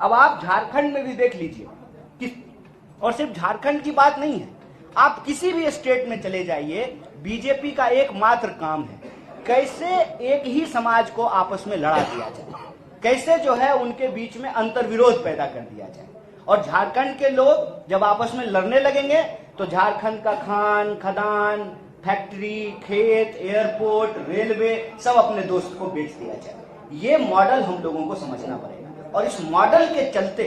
अब आप झारखंड में भी देख लीजिए कि, और सिर्फ झारखंड की बात नहीं है, आप किसी भी स्टेट में चले जाइए, बीजेपी का एकमात्र काम है कैसे एक ही समाज को आपस में लड़ा दिया जाए, कैसे जो है उनके बीच में अंतर्विरोध पैदा कर दिया जाए। और झारखंड के लोग जब आपस में लड़ने लगेंगे तो झारखंड का खान खदान, फैक्ट्री, खेत, एयरपोर्ट, रेलवे सब अपने दोस्त को बेच दिया जाए। ये मॉडल हम लोगों को समझना पड़ेगा और इस मॉडल के चलते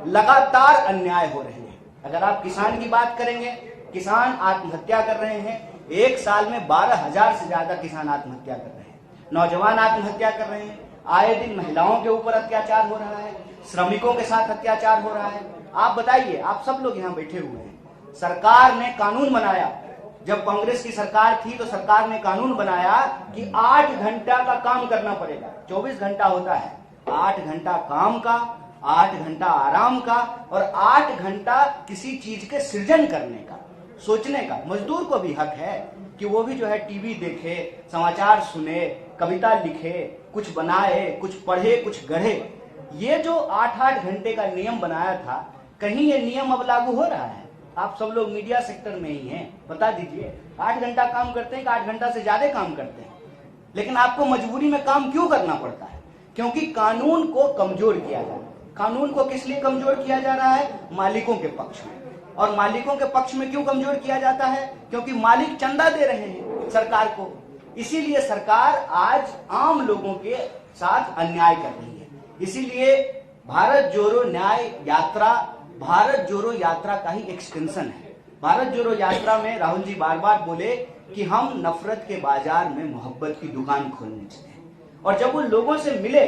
लगातार अन्याय हो रहे हैं। अगर आप किसान की बात करेंगे, किसान आत्महत्या कर रहे हैं। एक साल में 12,000 से ज्यादा किसान आत्महत्या कर रहे हैं, नौजवान आत्महत्या कर रहे हैं, आए दिन महिलाओं के ऊपर अत्याचार हो रहा है, श्रमिकों के साथ अत्याचार हो रहा है। आप बताइए, आप सब लोग यहाँ बैठे हुए हैं, सरकार ने कानून बनाया, जब कांग्रेस की सरकार थी तो सरकार ने कानून बनाया कि 8 घंटा का काम करना पड़ेगा। 24 घंटा होता है, 8 घंटा काम का, 8 घंटा आराम का और 8 घंटा किसी चीज के सृजन करने का, सोचने का। मजदूर को भी हक है कि वो भी जो है टीवी देखे, समाचार सुने, कविता लिखे, कुछ बनाए, कुछ पढ़े, कुछ गढ़े। ये जो 8-8 घंटे का नियम बनाया था, कहीं ये नियम अब लागू हो रहा है? आप सब लोग मीडिया सेक्टर में ही हैं, बता दीजिए 8 घंटा काम करते हैं कि 8 घंटा से ज्यादा काम करते हैं? लेकिन आपको मजबूरी में काम क्यों करना पड़ता है? क्योंकि कानून को कमजोर किया जा रहा है। कानून को किस लिए कमजोर किया जा रहा है? मालिकों के पक्ष में। और मालिकों के पक्ष में क्यों कमजोर किया जाता है? क्योंकि मालिक चंदा दे रहे हैं सरकार को। इसीलिए सरकार आज आम लोगों के साथ अन्याय कर रही है। इसीलिए भारत जोड़ो न्याय यात्रा भारत जोड़ो यात्रा का ही एक्सटेंशन है। भारत जोड़ो यात्रा में राहुल जी बार बार बोले कि हम नफरत के बाजार में मोहब्बत की दुकान खोलने चले। और जब वो लोगों से मिले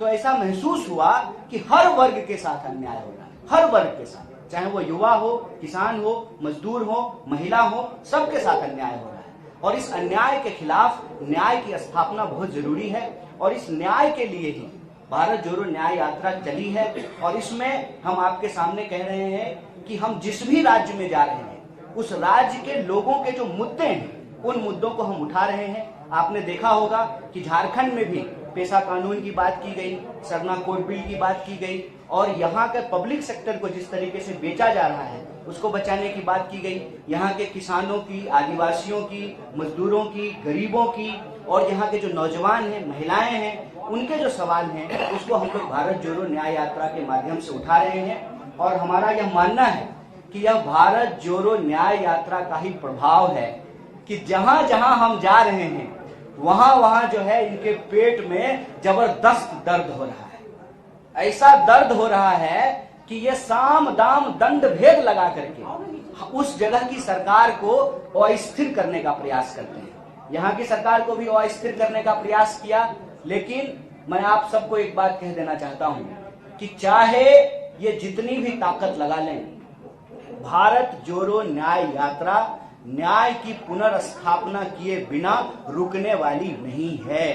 तो ऐसा महसूस हुआ कि हर वर्ग के साथ अन्याय हो रहा है, हर वर्ग के साथ, चाहे वो युवा हो, किसान हो, मजदूर हो, महिला हो, सबके साथ अन्याय हो रहा है। और इस अन्याय के खिलाफ न्याय की स्थापना बहुत जरूरी है और इस न्याय के लिए ही भारत जोड़ो न्याय यात्रा चली है। और इसमें हम आपके सामने कह रहे हैं कि हम जिस भी राज्य में जा रहे हैं उस राज्य के लोगों के जो मुद्दे हैं उन मुद्दों को हम उठा रहे हैं। आपने देखा होगा कि झारखंड में भी पेशा कानून की बात की गई, सरना कोड बिल की बात की गई और यहाँ के पब्लिक सेक्टर को जिस तरीके से बेचा जा रहा है उसको बचाने की बात की गई। यहाँ के किसानों की, आदिवासियों की, मजदूरों की, गरीबों की और यहाँ के जो नौजवान हैं, महिलाएं हैं, उनके जो सवाल हैं उसको हम लोग भारत जोड़ो न्याय यात्रा के माध्यम से उठा रहे हैं। और हमारा यह मानना है कि यह भारत जोड़ो न्याय यात्रा का ही प्रभाव है कि जहां जहां हम जा रहे हैं वहां वहां जो है इनके पेट में जबरदस्त दर्द हो रहा है। ऐसा दर्द हो रहा है कि ये साम दाम दंड भेद लगा करके उस जगह की सरकार को अस्थिर करने का प्रयास करते हैं। यहाँ की सरकार को भी अस्थिर करने का प्रयास किया। लेकिन मैं आप सबको एक बात कह देना चाहता हूं कि चाहे ये जितनी भी ताकत लगा लें, भारत जोड़ो न्याय यात्रा न्याय की पुनर्स्थापना किए बिना रुकने वाली नहीं है।